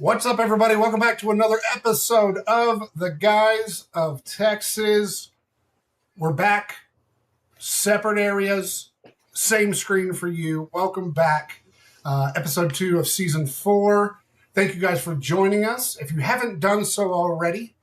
What's up, everybody? Welcome back to another episode of the Guys of Texas. We're back, separate areas, same screen for you. Welcome back. Episode 2 of Season 4. Thank you guys for joining us. If you haven't done so already,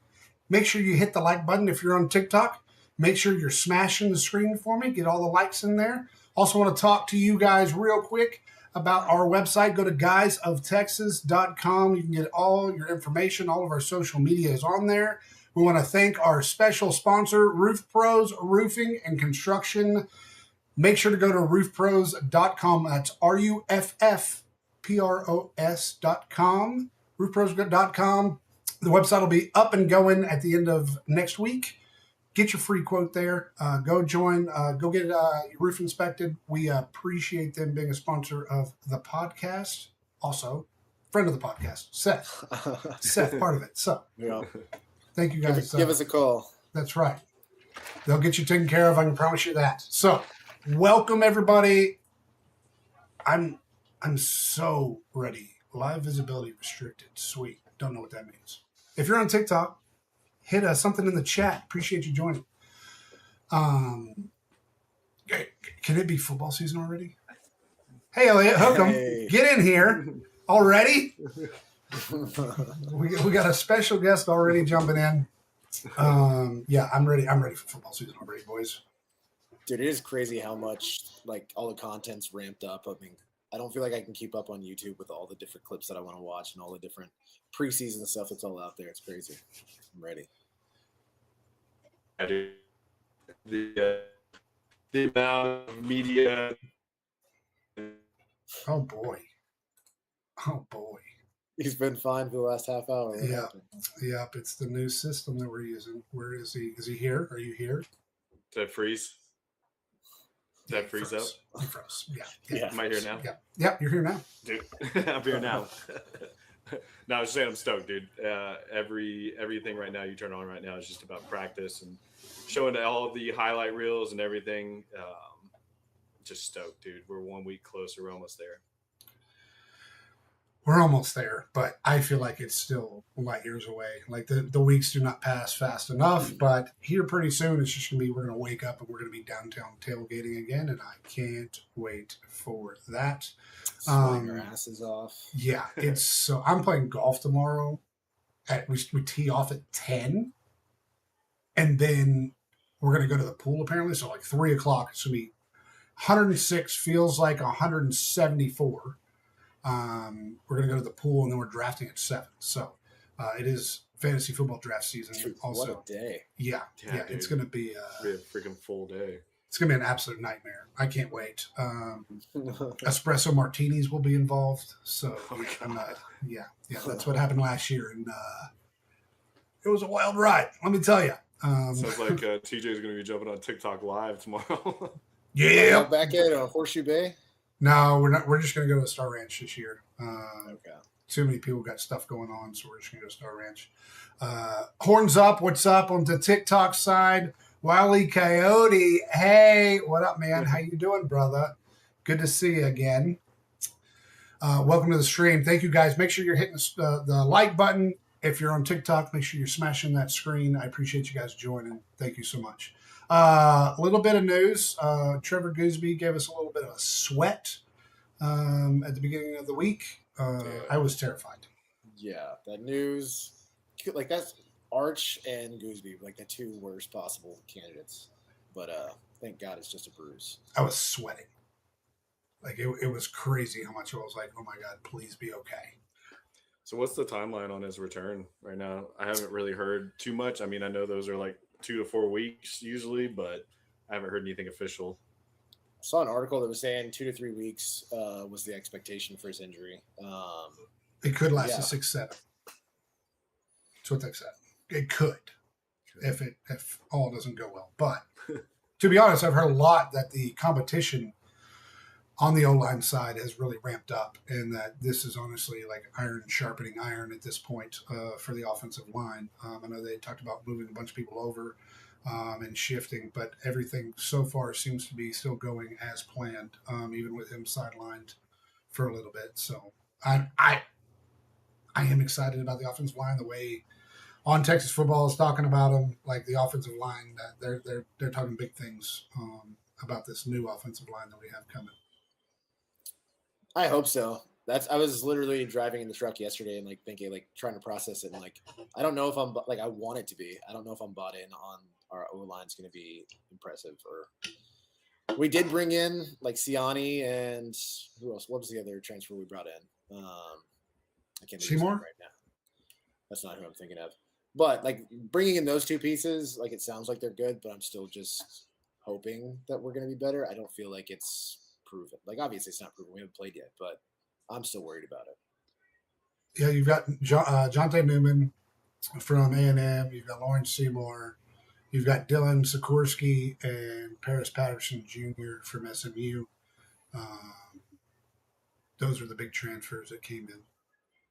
make sure you hit the like button if you're on TikTok. Make sure you're smashing the screen for me. Get all the likes in there. Also want to talk to you guys real quick about our website. Go to guysoftexas.com. You can get all your information. All of our social media is on there. We want to thank our special sponsor, Roof Pros Roofing and Construction. Make sure to go to roofpros.com. That's RUFFPROS.com. Roofpros.com. The website will be up and going at the end of next week. Get your free quote there. Go join. Go get your roof inspected. We appreciate them being a sponsor of the podcast. Also, friend of the podcast, Seth. Seth, part of it. So, yeah. Thank you guys. Give us a call. That's right. They'll get you taken care of. I can promise you that. So, welcome everybody. I'm so ready. Live visibility restricted. Sweet. Don't know what that means. If you're on TikTok, hit something in the chat. Appreciate you joining. Can it be football season already? Hey, Elliot, hook 'em. Hey. Get in here already. we got a special guest already jumping in. Yeah, I'm ready. I'm ready for football season already, boys. Dude, it is crazy how much all the content's ramped up. I mean, I don't feel like I can keep up on YouTube with all the different clips that I want to watch and all the different preseason stuff that's all out there. It's crazy. I'm ready. The amount of media. Oh boy. He's been fine for the last half hour. What Yeah. happened? Yep, it's the new system that we're using. Where is he? Is he here? Are you here? Did that freeze? Did that freeze up? He froze. Yeah. Yeah. Am I here now? Yep, you're here now. Dude, I'm here now. No, I was saying I'm stoked, dude. Everything right now you turn on right now is just about practice and showing all of the highlight reels and everything. Just stoked, dude. We're 1 week closer. We're almost there. We're almost there, but I feel like it's still light years away. Like the weeks do not pass fast enough, but here pretty soon it's just going to be, we're going to wake up and we're going to be downtown tailgating again, and I can't wait for that. Sweating our asses off. Yeah, it's so. I'm playing golf tomorrow. We tee off at 10, and then we're going to go to the pool apparently. So like 3 o'clock, it's going to be 106, feels like 174. We're going to go to the pool, and then we're drafting at 7. So it is fantasy football draft season. Dude, also, what a day. Yeah, it's going to be Be a freaking full day. it's going to be an absolute nightmare. I can't wait. Espresso martinis will be involved. So yeah, that's what happened last year, and it was a wild ride. Let me tell you. Sounds like TJ's going to be jumping on TikTok live tomorrow. Yeah. Back at Horseshoe Bay? No, we're not. We're just going to go to Star Ranch this year. Okay. Too many people got stuff going on, so we're just going to go to Star Ranch. Horns up. What's up on the TikTok side? Wily Coyote. Hey, what up, man? How you doing, brother? Good to see you again. Welcome to the stream. Thank you, guys. Make sure you're hitting the like button. If you're on TikTok, make sure you're smashing that screen. I appreciate you guys joining. Thank you so much. A little bit of news. Trevor Gooseby gave us a little bit of a sweat at the beginning of the week. I was terrified. Yeah, that news, like that's Arch and Gooseby, like the 2 worst possible candidates. But thank God it's just a bruise. I was sweating. Like it was crazy how much I was like, oh my God, please be okay. So what's the timeline on his return right now? I haven't really heard too much. I mean, I know those are like 2 to 4 weeks usually, but I haven't heard anything official. I saw an article that was saying 2 to 3 weeks was the expectation for his injury. It could last to 6-7. That's what they said. It could, if all doesn't go well. But to be honest, I've heard a lot that the competition on the O-line side has really ramped up, and that this is honestly like iron sharpening iron at this point for the offensive line. I know they talked about moving a bunch of people over and shifting, but everything so far seems to be still going as planned, even with him sidelined for a little bit. So I I am excited about the offensive line. The way On Texas Football is talking about them, like the offensive line, that they're talking big things about this new offensive line that we have coming. I hope so. I was literally driving in the truck yesterday and like thinking, like trying to process it, and like I don't know if I'm like I want it to be. I don't know if I'm bought in on our O line's going to be impressive. Or we did bring in like Siani and who else? What was the other transfer we brought in? I can't think of his name Seymour? right now. That's not who I'm thinking of. But like bringing in those two pieces, like it sounds like they're good, but I'm still just hoping that we're going to be better. I don't feel like it's proven. Like obviously it's not proven. We haven't played yet, but I'm still worried about it. Yeah, you've got Jonte Newman from A&M. You've got Lawrence Seymour. You've got Dylan Sikorsky and Paris Patterson Jr. from SMU. Those are the big transfers that came in.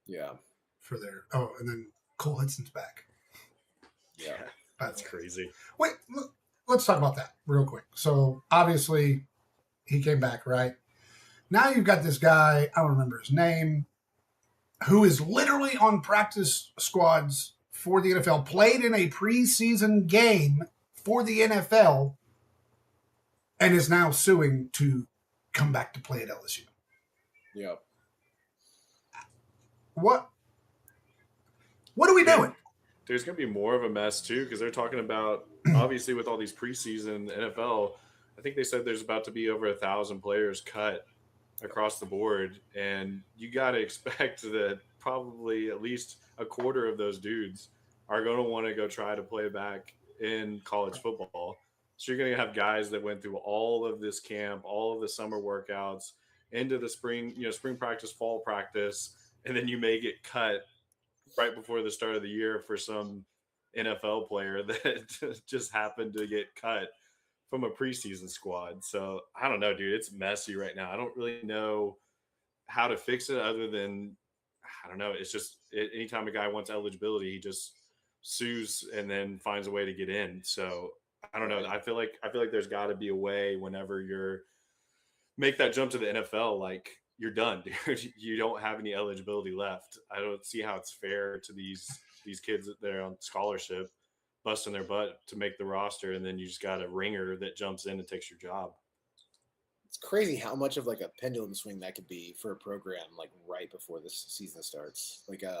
Yeah. For their and then Cole Hudson's back. Yeah. That's crazy. Wait, let's talk about that real quick. So obviously he came back, right? Now you've got this guy, I don't remember his name, who is literally on practice squads for the NFL, played in a preseason game for the NFL, and is now suing to come back to play at LSU. Yep. What are we doing? There's going to be more of a mess too, because they're talking about obviously with all these preseason NFL. I think they said there's about to be over 1,000 players cut across the board, and you got to expect that probably at least a quarter of those dudes are going to want to go try to play back in college football. So you're going to have guys that went through all of this camp, all of the summer workouts, into the spring practice, fall practice, and then you may get cut right before the start of the year for some NFL player that just happened to get cut from a preseason squad. So I don't know, dude. It's messy right now. I don't really know how to fix it other than, I don't know. It's just anytime a guy wants eligibility, he just sues and then finds a way to get in. So I don't know. I feel like there's got to be a way whenever you're make that jump to the NFL, like you're done, dude. You don't have any eligibility left. I don't see how it's fair to these kids that they're on scholarship, busting their butt to make the roster, and then you just got a ringer that jumps in and takes your job. It's crazy how much of like a pendulum swing that could be for a program like right before this season starts. Like I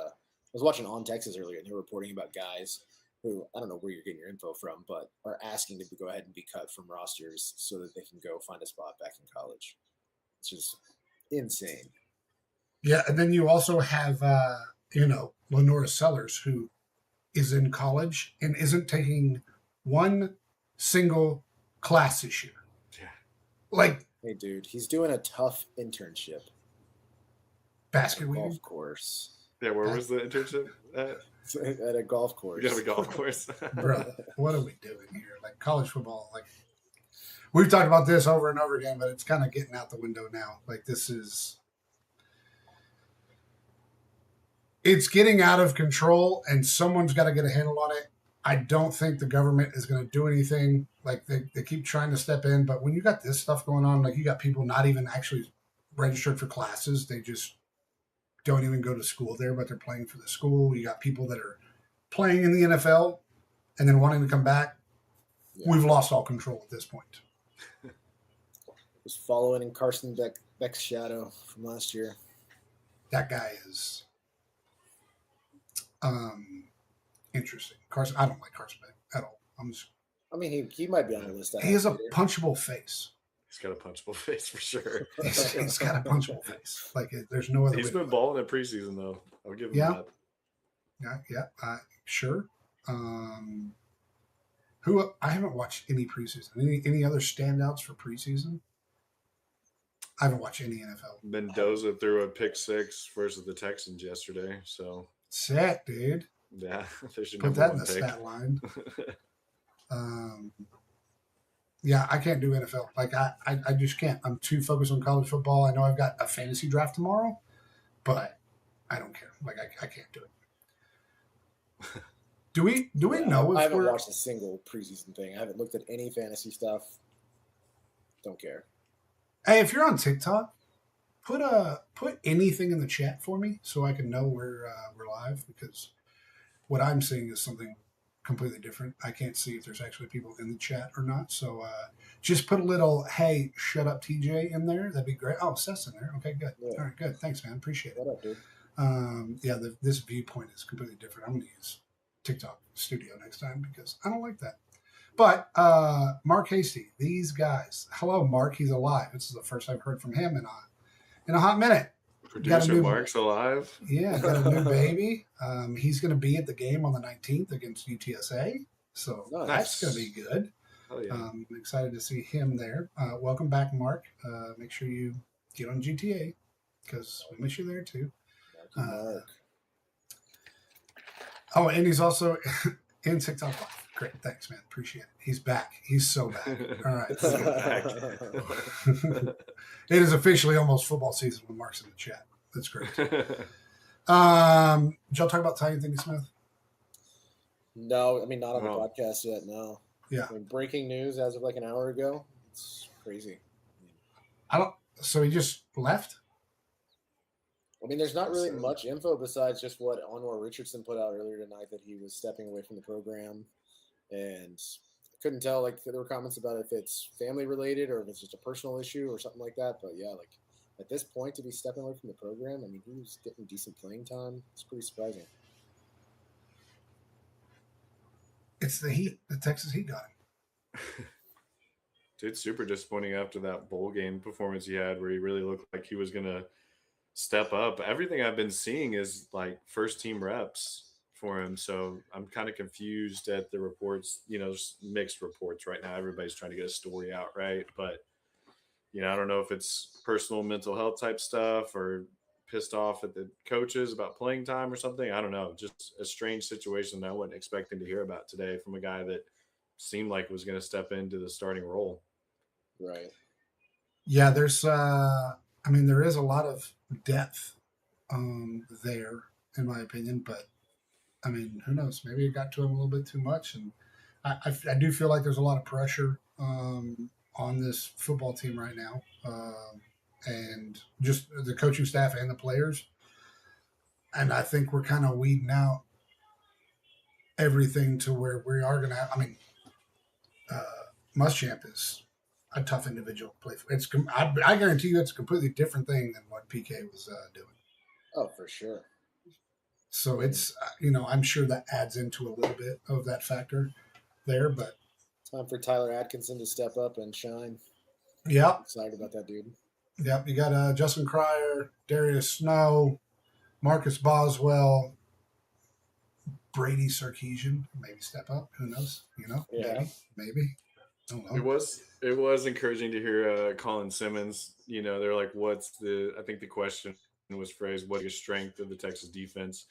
was watching On Texas earlier, and they were reporting about guys who, I don't know where you're getting your info from, but are asking to go ahead and be cut from rosters so that they can go find a spot back in college. It's just insane. Yeah, and then you also have Lenora Sellers, who is in college and isn't taking one single class this year. Yeah. Like, hey, dude, he's doing a tough internship. Basket golf course. Yeah, where was the internship at? At a golf course. You got a golf course. Bro, what are we doing here? Like college football, like we've talked about this over and over again, but it's kind of getting out the window now. Like it's getting out of control, and someone's got to get a handle on it. I don't think the government is going to do anything. Like they keep trying to step in, but when you got this stuff going on, like you got people not even actually registered for classes. They just don't even go to school there, but they're playing for the school. You got people that are playing in the NFL and then wanting to come back. Yeah. We've lost all control at this point. Just following in Carson Beck's shadow from last year. That guy is interesting. Carson, I don't like Carson Beck at all. He might be on the list. He has a punchable face. He's got a punchable face for sure. He's got a punchable face. Like there's no other. He's been balling in preseason though. I'll give him that. Yeah. Sure. Who I haven't watched any preseason. Any other standouts for preseason? I haven't watched any NFL. Mendoza threw a pick 6 versus the Texans yesterday. So sick, dude. Yeah, put that in the stat line. Yeah, I can't do NFL. Like I just can't. I'm too focused on college football. I know I've got a fantasy draft tomorrow, but I don't care. Like I can't do it. Do we know if I haven't watched a single preseason thing. I haven't looked at any fantasy stuff. Don't care. Hey, if you're on TikTok, put anything in the chat for me so I can know we're live, because what I'm seeing is something completely different. I can't see if there's actually people in the chat or not. So just put a little "Hey, shut up, TJ" in there. That'd be great. Oh, Seth's in there. Okay, good. Yeah. All right, good. Thanks, man. Appreciate it. What up, dude? Yeah, this viewpoint is completely different. I'm going to use TikTok Studio next time because I don't like that. But Mark Hasty, these guys. Hello, Mark. He's alive. This is the first I've heard from him in a hot minute. Producer Mark's alive. Yeah, got a new baby. He's going to be at the game on the 19th against UTSA. So that's going to be good. Oh, yeah. I'm excited to see him there. Welcome back, Mark. Make sure you get on GTA because we miss you there too. Oh, and he's also in TikTok Live. Great. Thanks, man. Appreciate it. He's back. He's so back. All right. It is officially almost football season when Mark's in the chat. That's great. Did y'all talk about Ty Anthony Smith? No, I mean, not on the podcast yet, no. Yeah. I mean, breaking news as of like an hour ago. It's crazy. So he just left? I mean, there's not really much info besides just what Anwar Richardson put out earlier tonight, that he was stepping away from the program. And I couldn't tell, like, there were comments about if it's family related or if it's just a personal issue or something like that. But yeah, like at this point to be stepping away from the program, I mean, he was getting decent playing time. It's pretty surprising. It's the Heat. The Texas Heat got him. Dude, super disappointing after that bowl game performance he had where he really looked like he was going to step up. Everything I've been seeing is like first team reps for him. So I'm kind of confused at the reports, just mixed reports right now. Everybody's trying to get a story out, right? But, I don't know if it's personal mental health type stuff or pissed off at the coaches about playing time or something. I don't know. Just a strange situation that I wasn't expecting to hear about today from a guy that seemed like was going to step into the starting role. Right. Yeah, there is a lot of depth there, in my opinion. But, I mean, who knows? Maybe it got to him a little bit too much. And I do feel like there's a lot of pressure on this football team right now. And just the coaching staff and the players. And I think we're kind of weeding out everything to where we are going to have. I mean, Muschamp is a tough individual to play for. I guarantee you it's a completely different thing than what PK was doing. Oh, for sure. So it's, I'm sure that adds into a little bit of that factor there. But time for Tyler Atkinson to step up and shine. Yeah. I'm excited about that dude. Yep, you got Justin Cryer, Darius Snow, Marcus Boswell, Brady Sarkeesian. Maybe step up. Who knows? Yeah. Maybe. I don't know. It was encouraging to hear Colin Simmons. They're like, I think the question was phrased, what's the strength of the Texas defense?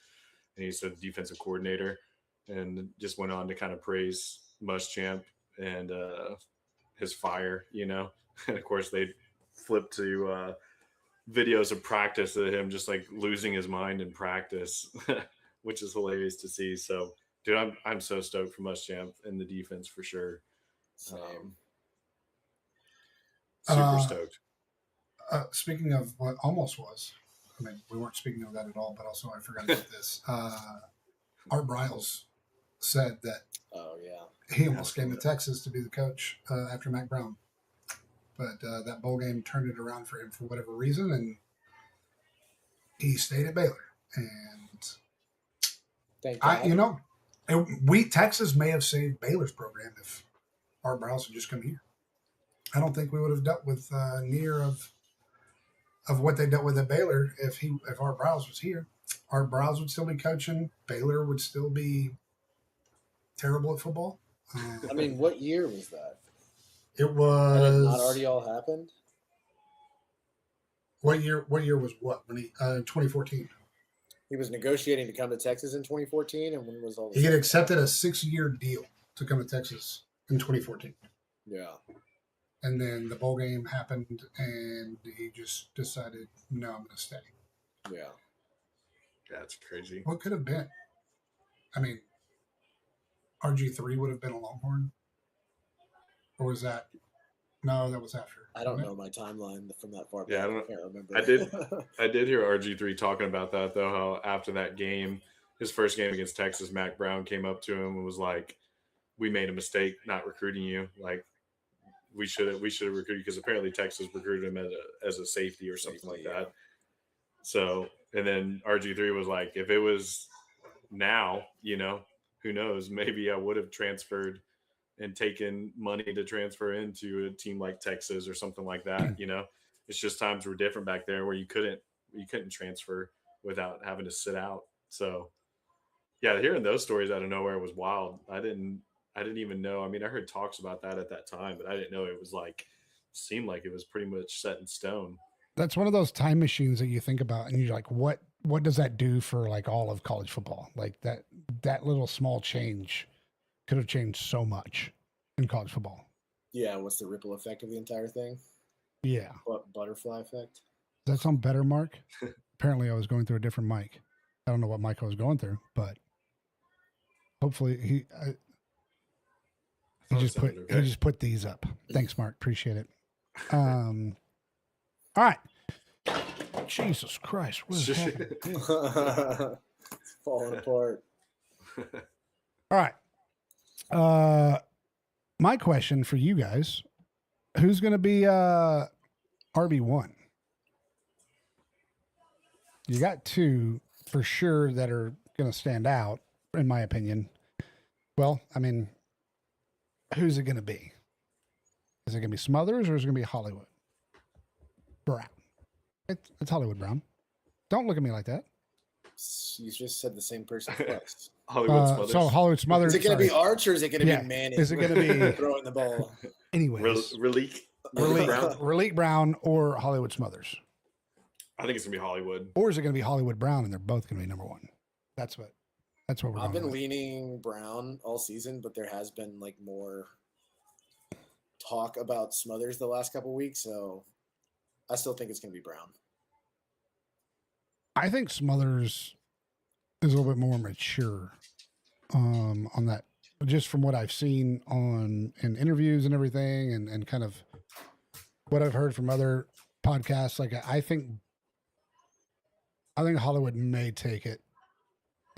And he said defensive coordinator, and just went on to kind of praise Muschamp and his fire, And of course they flipped to videos of practice of him just like losing his mind in practice, which is hilarious to see. So, dude, I'm so stoked for Muschamp and the defense for sure. Super stoked. Speaking of what almost was, I mean, we weren't speaking of that at all, but also I forgot about this. Art Briles said that he almost came to Texas to be the coach after Mac Brown. But that bowl game turned it around for him for whatever reason, and he stayed at Baylor. And Texas may have saved Baylor's program if Art Briles had just come here. I don't think we would have dealt with near of what they dealt with at Baylor if Art Briles was here. Art Briles would still be coaching. Baylor would still be terrible at football. I mean, what year was that? It was. Had it not already all happened? What year was what? When 2014. He was negotiating to come to Texas in 2014, and when was all this? He had accepted a 6-year deal to come to Texas in 2014. Yeah. And then the bowl game happened, and he just decided, no, I'm going to stay. Yeah. That's crazy. What could have been? I mean, RG3 would have been a Longhorn. Or was that No, that was after. I don't know my timeline from that far back. Yeah, I can't remember. I did hear RG3 talking about that though. How after that game, his first game against Texas, Mac Brown came up to him and was like, "We made a mistake not recruiting you. Like, we should have recruited you because apparently Texas recruited him as a safety or something like that." So, and then RG3 was like, "If it was now, who knows? Maybe I would have transferred and taken money to transfer into a team like Texas or something like that. It's just times were different back there where you couldn't transfer without having to sit out. So yeah, hearing those stories out of nowhere was wild. I didn't even know. I mean, I heard talks about that at that time, but I didn't know it was seemed like it was pretty much set in stone. That's one of those time machines that you think about and you're like, what does that do for like all of college football? Like that little small change could have changed so much in college football. Yeah, what's the ripple effect of the entire thing? Yeah. What butterfly effect? Does that sound better, Mark? Apparently I was going through a different mic. I don't know what mic I was going through, but hopefully he just put these up. Thanks, Mark. Appreciate it. All right. Jesus Christ. What is happening? It's falling apart. All right. My question for you guys, who's going to be RB1? You got two for sure that are going to stand out, in my opinion. Well, I mean, who's it going to be? Is it going to be Smothers or is it going to be Hollywood Brown? It's Hollywood Brown. Don't look at me like that. You just said the same person twice. Hollywood Smothers. So Hollywood Smothers. Is it going to be Arch or is it going to be Manning? Is it going to be throwing the ball? Anyways, Raleek Brown or Hollywood Smothers? I think it's gonna be Hollywood. Or is it going to be Hollywood Brown and they're both going to be number one? That's what we're. I've been with. leaning Brown all season, but there has been more talk about Smothers the last couple of weeks, so I still think it's going to be Brown. I think Smothers is a little bit more mature on that, just from what I've seen in interviews and everything, and kind of what I've heard from other podcasts. Like I think Hollywood may take it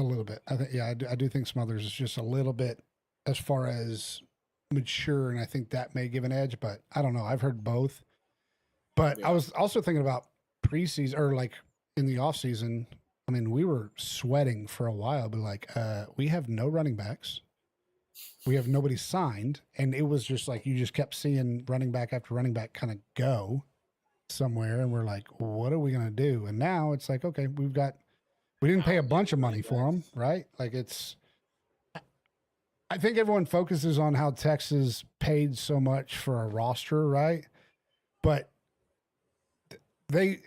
a little bit. I do think Smothers is just a little bit as far as mature, and I think that may give an edge, but I don't know. I've heard both. But I was also thinking about preseason or in the off season. I mean, we were sweating for a while, but we have no running backs. We have nobody signed. And it was just you just kept seeing running back after running back kind of go somewhere. And we're like, what are we going to do? And now it's okay, we didn't pay a bunch of money for them, right? I think everyone focuses on how Texas paid so much for a roster, right? But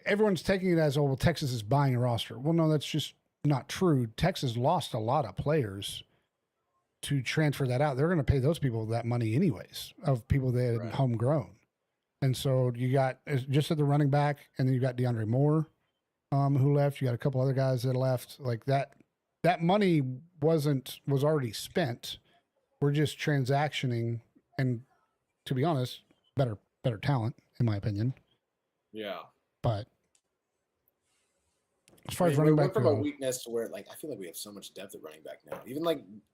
everyone's taking it as, oh, well, Texas is buying a roster. Well, no, that's just not true. Texas lost a lot of players to transfer that out. They're going to pay those people that money anyways, of people that had homegrown. And so you got just at the running back, and then you got DeAndre Moore, who left. You got a couple other guys that left. That money was already spent. We're just transactioning, and to be honest, better talent, in my opinion. Yeah. But as far as running back, from a weakness to where I feel like we have so much depth at running back now. Even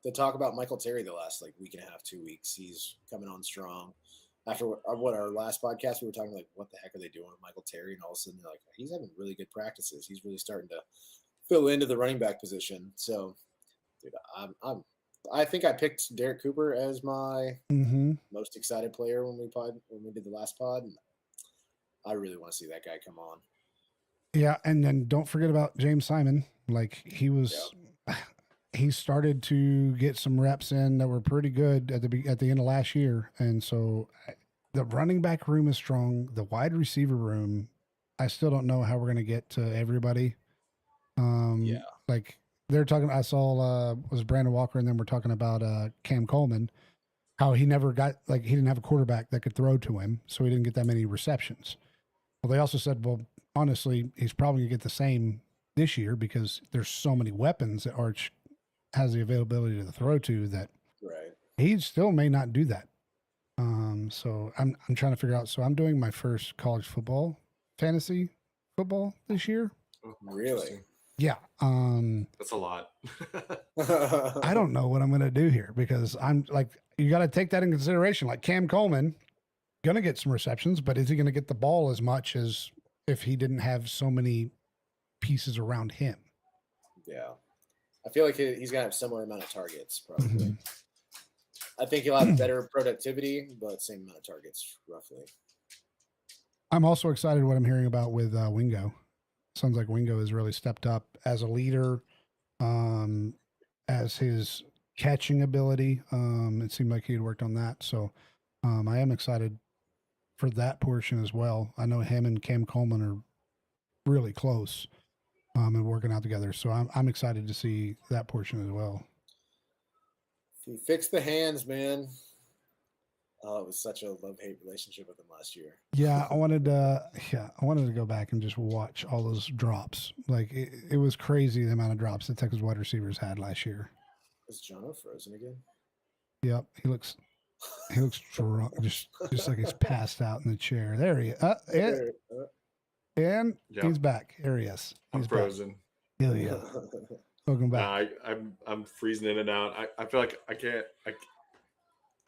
the talk about Michael Terry the last week and a half, 2 weeks, he's coming on strong. After our last podcast, we were talking what the heck are they doing with Michael Terry, and all of a sudden they're he's having really good practices. He's really starting to fill into the running back position. So, dude, I think I picked Derek Cooper as my most excited player when we did the last pod. And I really want to see that guy come on. Yeah, and then don't forget about James Simon. He started to get some reps in that were pretty good at the end of last year, and so the running back room is strong. The wide receiver room, I still don't know how we're going to get to everybody. They're talking. I saw was Brandon Walker, and then we're talking about Cam Coleman. How he never got he didn't have a quarterback that could throw to him, so he didn't get that many receptions. Well, they also said, well, honestly, he's probably going to get the same this year because there's so many weapons that Arch has the availability to throw to that he still may not do that. So I'm trying to figure out. So I'm doing my first college football, fantasy football this year. Really? Yeah. That's a lot. I don't know what I'm going to do here because I'm like, you got to take that in consideration. Like Cam Coleman, going to get some receptions, but is he going to get the ball as much as if he didn't have so many pieces around him? Yeah. I feel like he's going to have similar amount of targets, probably. Mm-hmm. I think he'll have better productivity, but same amount of targets, roughly. I'm also excited what I'm hearing about with Wingo. Sounds like Wingo has really stepped up as a leader, as his catching ability. It seemed like he had worked on that. So I am excited for that portion as well. I know him and Cam Coleman are really close and working out together. So I'm excited to see that portion as well. He fixed the hands, man. Oh, it was such a love-hate relationship with him last year. Yeah, I wanted to go back and just watch all those drops. Like it was crazy the amount of drops the Texas wide receivers had last year. Is Jono frozen again? Yep, he looks drunk, just like he's passed out in the chair. There he is. And Yep. he's back. There he is. I'm He's frozen. back. Hell yeah. Welcome back. I'm freezing in and out. I feel like I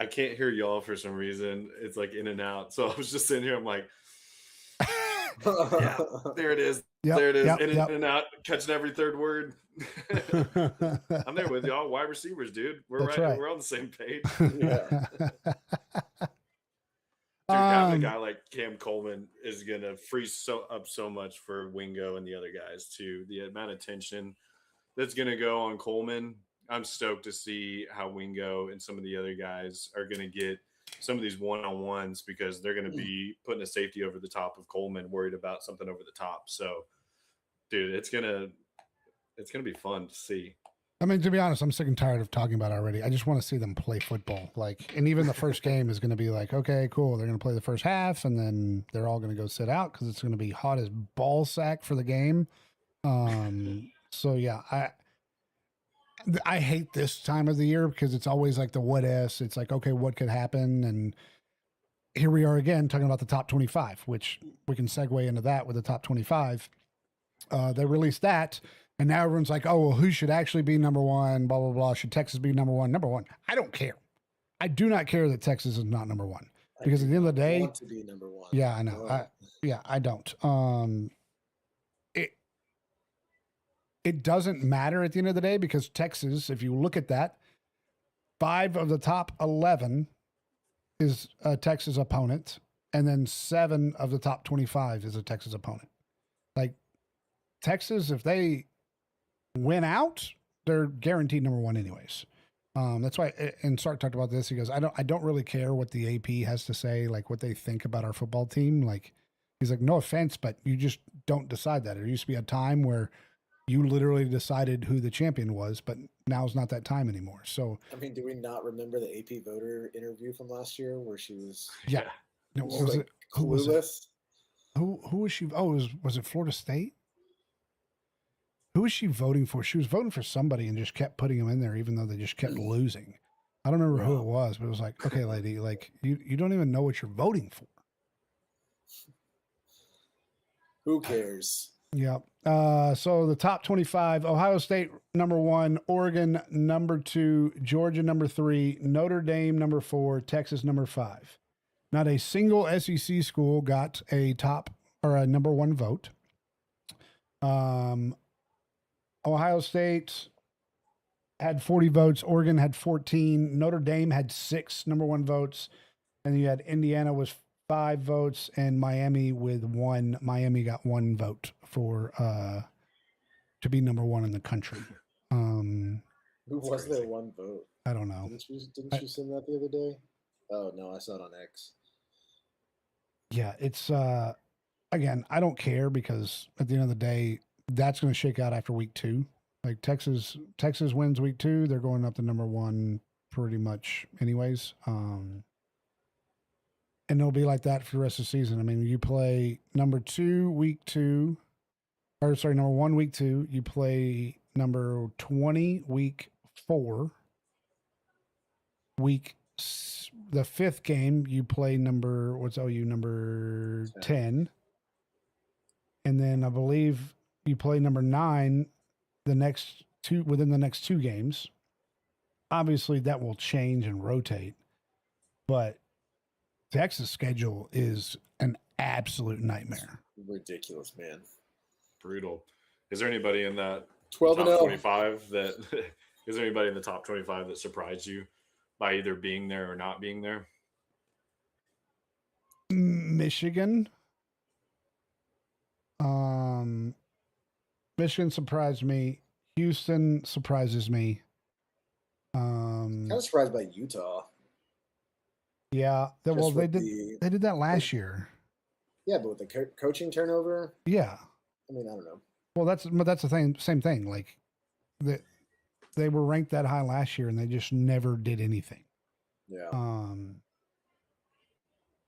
can't hear y'all for some reason. It's like in and out. So I was just sitting here. I'm like, yeah, there it is. Yep, there it is. yep, in yep. and out, catching every third word. I'm there with y'all, wide receivers, dude. We're right. We're on the same page. Yeah. Dude, having a guy like Cam Coleman is gonna freeze up so much for Wingo and the other guys too. The amount of tension that's gonna go on Coleman. I'm stoked to see how Wingo and some of the other guys are gonna get some of these one-on-ones because they're gonna be putting a safety over the top of Coleman, worried about something over the top. So, dude, it's gonna be fun to see. I mean, to be honest, I'm sick and tired of talking about it already. I just want to see them play football. Like, and even the first game is going to be like, okay, cool. They're going to play the first half, and then they're all going to go sit out because it's going to be hot as ball sack for the game. So yeah, I hate this time of the year because it's always like the what ifs. It's like, okay, what could happen? And here we are again talking about the top 25, which we can segue into that with the top 25. They released that. And now everyone's like, oh, well, who should actually be number one? Blah, blah, blah. Should Texas be number one? Number one. I don't care. I do not care that Texas is not number one. Because at the end of the day. I want to be number one. Yeah, I know. I don't. It doesn't matter at the end of the day because Texas, if you look at that, 5 of the top 11 is a Texas opponent. And then 7 of the top 25 is a Texas opponent. Like Texas, if they win out, they're guaranteed number one anyways. That's why, and Sark talked about this. He goes, I don't really care what the AP has to say, like what they think about our football team. Like, he's like, no offense, but you just don't decide that. There used to be a time where you literally decided who the champion was, but now's not that time anymore. So, I mean, do we not remember the AP voter interview from last year where she was? Yeah. No, what was like it? Who was it? Clueless. Who was she? Oh, was it Florida State? Who was she voting for? She was voting for somebody and just kept putting them in there, even though they just kept losing. I don't remember who it was, but it was like, okay, lady, like you don't even know what you're voting for. Who cares? Yep. So the top 25, Ohio State number 1, Oregon number 2, Georgia number 3, Notre Dame number 4, Texas number 5. Not a single SEC school got a top or a number 1 vote. Ohio State had 40 votes. Oregon had 14. Notre Dame had 6 number 1 votes. And then you had Indiana with 5 votes and Miami with 1. Miami got 1 vote for to be number 1 in the country. Who was their 1 vote? I don't know. Didn't you send that the other day? Oh no, I saw it on X. Yeah, it's again, I don't care because at the end of the day, that's going to shake out after week 2. Like Texas wins week 2, they're going up to number 1 pretty much anyways. And it'll be like that for the rest of the season. I mean, you play number 2 week 2, or sorry, number 1 week 2. You play number 20 week 4, week the 5th game, you play what's OU, number 10. And then I believe you play number 9 within the next 2 games. Obviously, that will change and rotate. But Texas' schedule is an absolute nightmare. Ridiculous, man. Brutal. Is there anybody in that 12 and top 0. 25 that is there anybody in the top 25 that surprised you by either being there or not being there? Michigan. Michigan surprised me. Houston surprises me. Kind of surprised by Utah. Yeah. They did that last year. Yeah, but with the coaching turnover. Yeah. I mean, I don't know. Well, that's the same thing. Like they were ranked that high last year, and they just never did anything. Yeah.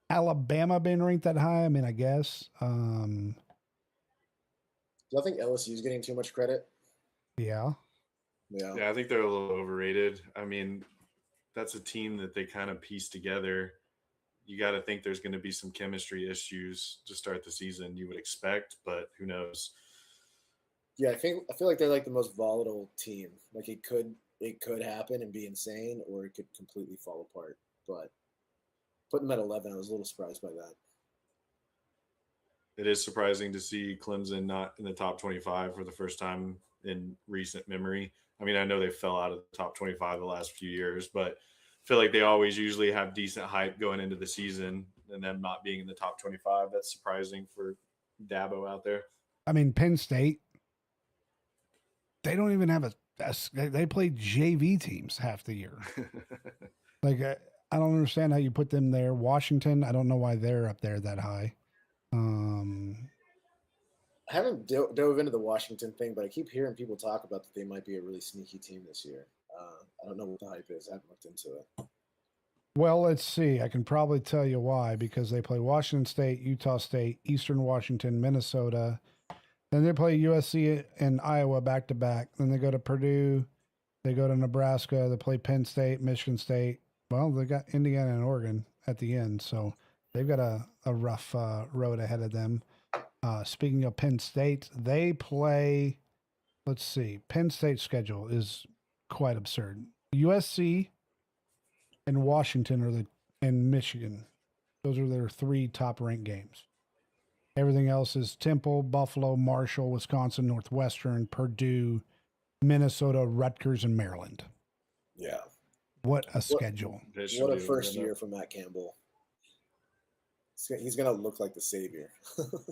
Alabama being ranked that high. I mean, I guess. Do I think LSU is getting too much credit? Yeah. Yeah, I think they're a little overrated. I mean, that's a team that they kind of pieced together. You got to think there's going to be some chemistry issues to start the season. You would expect, but who knows? Yeah, I feel like they're like the most volatile team. Like it could happen and be insane, or it could completely fall apart. But putting them at 11, I was a little surprised by that. It is surprising to see Clemson not in the top 25 for the first time in recent memory. I mean, I know they fell out of the top 25 the last few years, but I feel like they always usually have decent hype going into the season, and them not being in the top 25, that's surprising for Dabo out there. I mean, Penn State, they don't even have they play JV teams half the year. Like, I don't understand how you put them there. Washington, I don't know why they're up there that high. I haven't dove into the Washington thing, but I keep hearing people talk about that they might be a really sneaky team this year. I don't know what the hype is. I haven't looked into it. Well, let's see. I can probably tell you why, because they play Washington State, Utah State, Eastern Washington, Minnesota. Then they play USC and Iowa back to back. Then they go to Purdue. They go to Nebraska. They play Penn State, Michigan State. Well, they got Indiana and Oregon at the end. So they've got a rough road ahead of them. Speaking of Penn State, they play, let's see, Penn State's schedule is quite absurd. USC and Washington and Michigan. Those are their 3 top ranked games. Everything else is Temple, Buffalo, Marshall, Wisconsin, Northwestern, Purdue, Minnesota, Rutgers, and Maryland. Yeah. What a schedule. What a first year for Matt Campbell. He's going to look like the savior.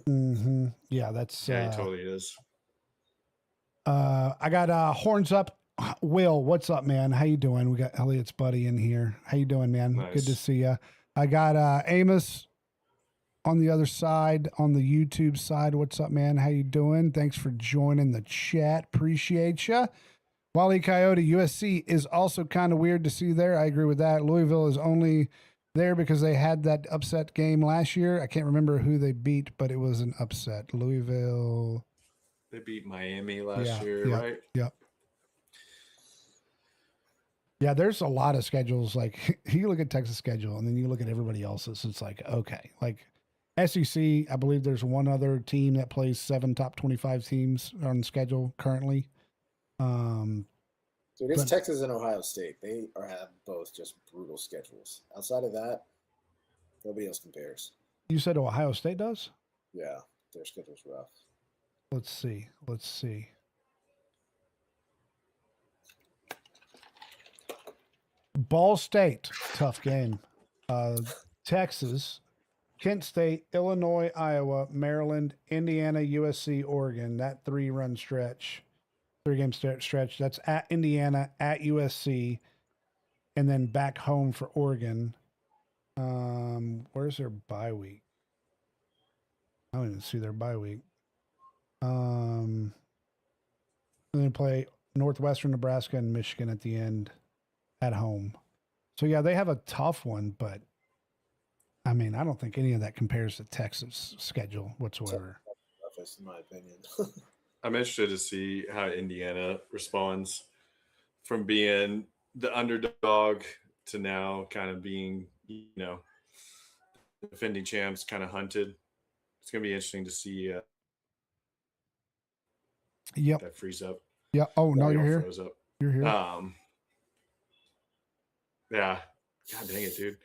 Mm-hmm. Yeah, that's... Yeah, he totally is. I got Horns Up. Will, what's up, man? How you doing? We got Elliot's buddy in here. How you doing, man? Nice. Good to see you. I got Amos on the other side, on the YouTube side. What's up, man? How you doing? Thanks for joining the chat. Appreciate you. Wally Coyote, USC is also kind of weird to see there. I agree with that. Louisville is only there because they had that upset game last year. I can't remember who they beat, but it was an upset. Louisville. They beat Miami last year, right? Yep. Yeah, there's a lot of schedules. Like, you look at Texas' schedule, and then you look at everybody else's. It's like, okay. Like, SEC, I believe there's one other team that plays 7 top 25 teams on schedule currently. Dude, it's Texas and Ohio State. They have both just brutal schedules. Outside of that, nobody else compares. You said Ohio State does? Yeah, their schedule's rough. Let's see. Ball State, tough game. Texas, Kent State, Illinois, Iowa, Maryland, Indiana, USC, Oregon. That 3-game stretch. That's at Indiana, at USC, and then back home for Oregon. Where's their bye week? I don't even see their bye week. And then play Northwestern, Nebraska, and Michigan at the end at home. So, yeah, they have a tough one, but, I mean, I don't think any of that compares to Texas' schedule whatsoever. Toughest, in my opinion. I'm interested to see how Indiana responds from being the underdog to now kind of being, defending champs kind of hunted. It's going to be interesting to see Yep. that freeze up. Yeah. Oh, no, We you're all here. froze up. You're here. Yeah. God dang it, dude.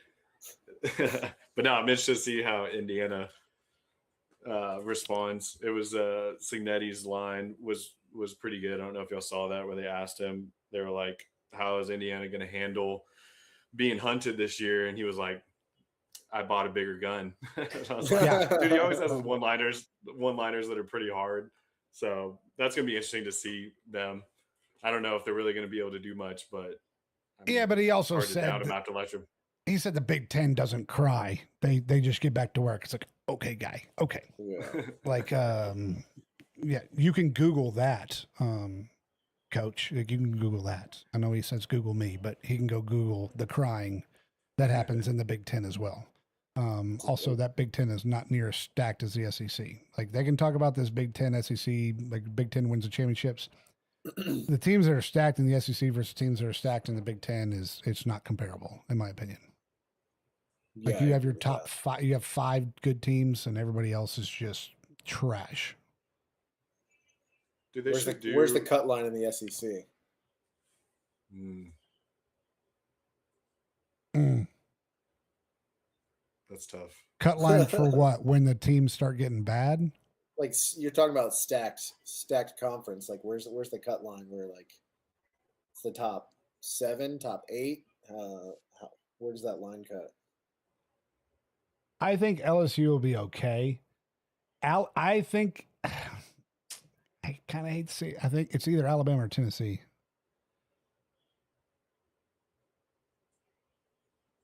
But no, I'm interested to see how Indiana responds. It was Cignetti's line was pretty good. I don't know if y'all saw that where they asked him, they were like, how is Indiana going to handle being hunted this year? And he was like, I bought a bigger gun. I was like, dude, he always has his one-liners that are pretty hard. So that's going to be interesting to see them. I don't know if they're really going to be able to do much, but yeah, but he also hard to doubt said him after last year. he said the Big Ten doesn't cry. They just get back to work. It's like, okay, guy, okay. Yeah. Like, yeah, you can Google that, Coach. Like, you can Google that. I know he says Google me, but he can go Google the crying that happens in the Big Ten as well. Also, that Big Ten is not near as stacked as the SEC. Like, they can talk about this Big Ten, SEC, like Big Ten wins the championships. The teams that are stacked in the SEC versus teams that are stacked in the Big Ten it's not comparable, in my opinion. Like, you have your top five, you have 5 good teams, and everybody else is just trash. Dude, Where's the cut line in the SEC? That's tough. Cut line for what? When the teams start getting bad? Like, you're talking about stacked conference. Like, where's the cut line? Where, like, it's the top 7, top 8. Where does that line cut? I think LSU will be okay. I think I kind of hate to see it. I think it's either Alabama or Tennessee.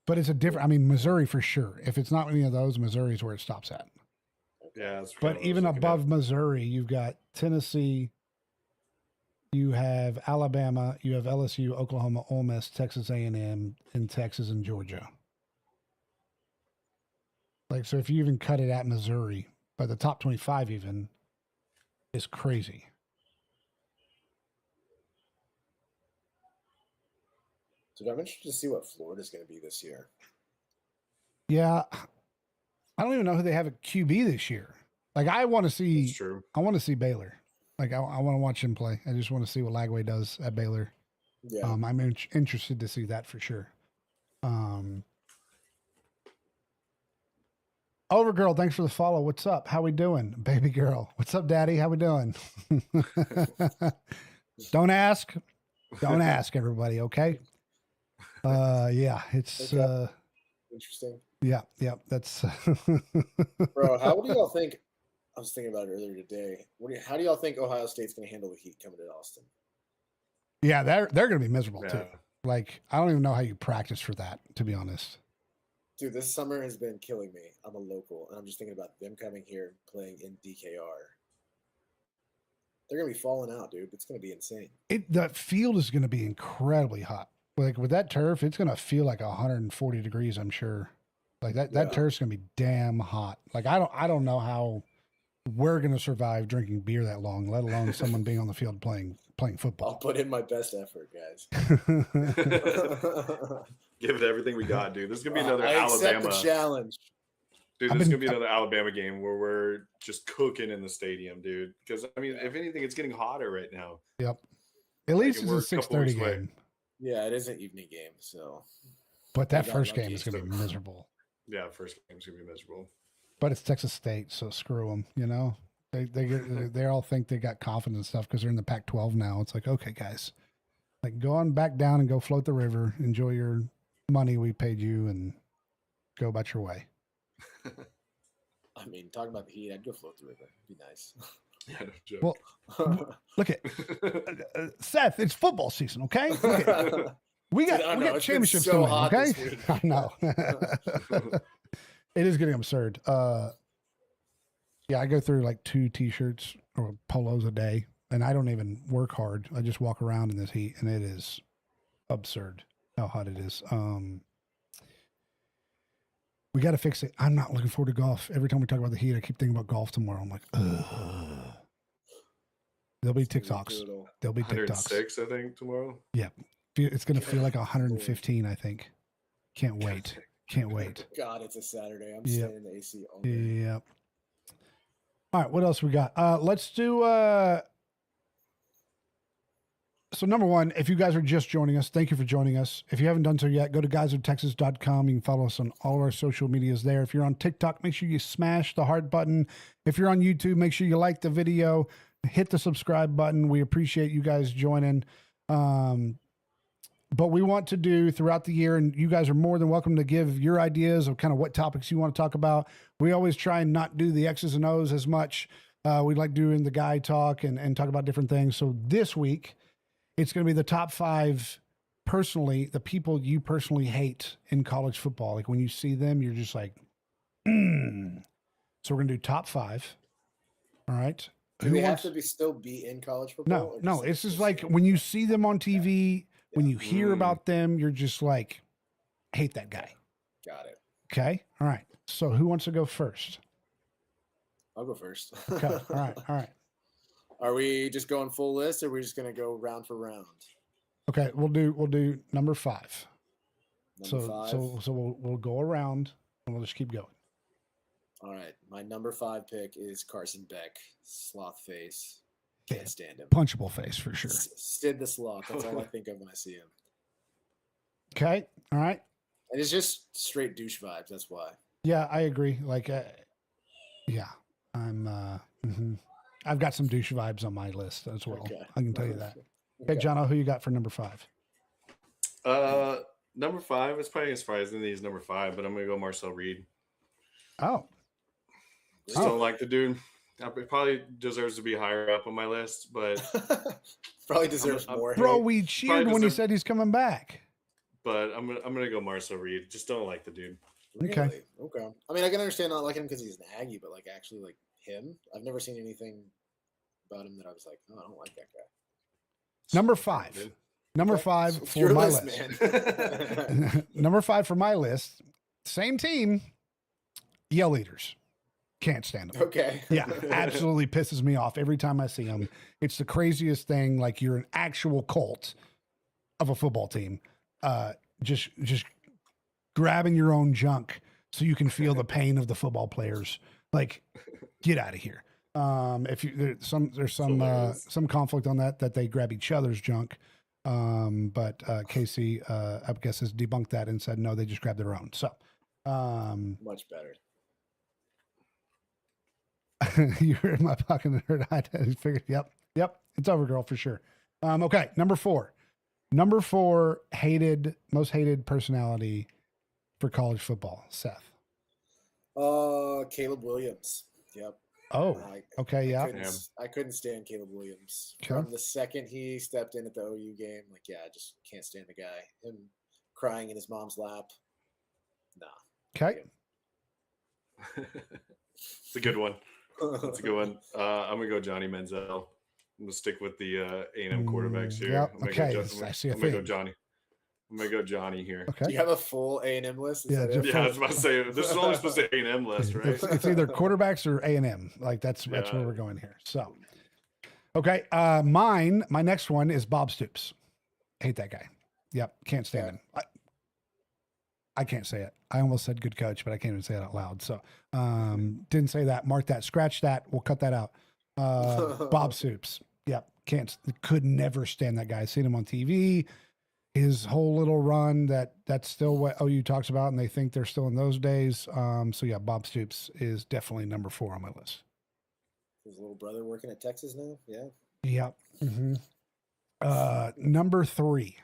But it's a different, I mean, Missouri for sure. If it's not any of those, Missouri's where it stops at. Yeah. But even above Missouri, you've got Tennessee, you have Alabama, you have LSU, Oklahoma, Ole Miss, Texas A&M, and Texas and Georgia. Like, so if you even cut it at Missouri, by the top 25 even, is crazy. Dude, I'm interested to see what Florida's going to be this year. Yeah. I don't even know who they have at QB this year. Like, I want to see, That's true. I want to see Baylor. Like, I want to watch him play. I just want to see what Lagway does at Baylor. Yeah. I'm interested to see that for sure. Overgirl, thanks for the follow. What's up? How we doing? Baby girl. What's up, daddy? How we doing? Don't ask. Don't ask, everybody, okay? Yeah, it's Okay. Interesting. yeah, that's Bro, how do y'all think? I was thinking about it earlier today. How do y'all think Ohio State's going to handle the Heat coming to Austin? yeah, they're going to be miserable too. Yeah. Like, I don't even know how you practice for that, to be honest. Dude, this summer has been killing me. I'm a local, and I'm just thinking about them coming here and playing in DKR. They're going to be falling out, dude. It's going to be insane. The field is going to be incredibly hot. Like, with that turf, it's going to feel like 140 degrees, I'm sure. Like, that turf's going to be damn hot. Like, I don't know how we're going to survive drinking beer that long, let alone someone being on the field playing I'll football. put in my best effort, guys. Give it everything we got, dude. This is gonna be another I accept Alabama the challenge. Dude, this is gonna be another Alabama game where we're just cooking in the stadium, dude. Because I mean, if anything, it's getting hotter right now. Yep. At least we're it's a a couple 6:30 weeks away. game. Yeah, it is an evening game, so. But that got first lucky. game is going to be miserable. Yeah, first game's gonna be miserable. But it's Texas State, so screw them. You know, they all think they got confidence and stuff because they're in the Pac-12 now. It's like, okay, guys, like, go on back down and go float the river, enjoy your money we paid you, and go about your way. I mean, talking about the Heat, I'd go float the river. It'd be nice. Yeah, no joke. Well, look at Seth. It's football season, okay? Look at, we got It's been championships so to win, hot okay? this week. I know. It is getting absurd. Yeah, I go through like 2 t-shirts or polos a day, and I don't even work hard. I just walk around in this heat, and it is absurd how hot it is. We got to fix it. I'm not looking forward to golf. Every time we talk about the heat, I keep thinking about golf tomorrow. I'm like, ugh. There'll be TikToks. There'll be TikToks. 106, I think, tomorrow. Yeah. It's going to feel like 115, I think. Can't wait. Can't wait. God, it's a Saturday. I'm Yep. staying in the AC all day. Yep. All right, what else we got? Let's do so number one, if you guys are just joining us, thank you for joining us. If you haven't done so yet, go to guysoftexas.com. You can follow us on all of our social medias there. If you're on TikTok, make sure you smash the heart button. If you're on YouTube, make sure you like the video, hit the subscribe button. We appreciate you guys joining. But we want to do throughout the year, and you guys are more than welcome to give your ideas of kind of what topics you want to talk about. We always try and not do the X's and O's as much. We like doing the guy talk and talk about different things. So this week, it's going to be the top 5, personally, the people you personally hate in college football. Like when you see them, you're just like, So we're going to do top 5. All right. Do they have to still be in college football? No. It's just like when you see them on TV, when you hear about them, you're just like, hate that guy. Got it. Okay. All right. So who wants to go first? I'll go first. Okay. All right. All right. Are we just going full list, or are we just going to go round for round? Okay. We'll do number 5. Number 5. So we'll go around and we'll just keep going. All right. My number 5 pick is Carson Beck. Sloth face. Can't stand him. Punchable face for sure. Sid the Sloth. That's all I think of when I see him. Okay. All right. And it's just straight douche vibes. That's why. Yeah, I agree. Like, yeah, I'm, I've got some douche vibes on my list as well. Okay. I can tell you that. Okay, Jono, who you got for number 5? Number 5 is probably surprising that he's number 5, but I'm gonna go Marcel Reed. Oh, Just don't like the dude. He probably deserves to be higher up on my list, but probably deserves more. bro, hate. we cheered when he said he's coming back. But I'm gonna go Marcel Reed. Just don't like the dude. Really? Okay. Okay. I mean, I can understand not liking him because he's an Aggie, but like actually like him, I've never seen anything about him that I was like, oh, I don't like that guy. Number 5. Dude. Number Okay. 5 It's for your my list, list. man. Number 5 for my list. Same team. Yell leaders. Can't stand them. Okay. Yeah, absolutely pisses me off every time I see them. It's the craziest thing. Like you're an actual cult of a football team. Just grabbing your own junk so you can feel the pain of the football players. Like, get out of here. If you there's some conflict on that they grab each other's junk. But Casey, I guess, has debunked that and said no, they just grab their own. So, Much better. you were in my pocket and heard I figured, yep, it's over, girl, for sure. Okay, number 4. Number 4 most hated personality for college football, Seth. Caleb Williams. Yep. Oh, okay, yeah. I couldn't stand Caleb Williams. Okay. From the second he stepped in at the OU game, like, yeah, I just can't stand the guy. Him crying in his mom's lap. Nah. Okay. It's a good one. That's a good one. I'm gonna go Johnny Manziel. I'm gonna stick with the A&M quarterbacks here. Yep. I'm gonna Okay. go, I see a I'm gonna go theme. Johnny. I'm gonna go Johnny here. Okay. Do you have a full A&M list? Is Yeah, that it? Yeah, I was about to say this is only supposed to be A&M list, right? It's either quarterbacks or A&M. Like that's where we're going here. So, okay. My next one is Bob Stoops. Hate that guy. Yep. Can't stand him. I can't say it. I almost said good coach, but I can't even say it out loud. So, didn't say that. Mark that. Scratch that. We'll cut that out. Bob Stoops. Yep. Could never stand that guy. Seen him on TV. His whole little run, that's still what OU talks about, and they think they're still in those days. So yeah, Bob Stoops is definitely number 4 on my list. His little brother working at Texas now? Yeah. Yep. Number 3.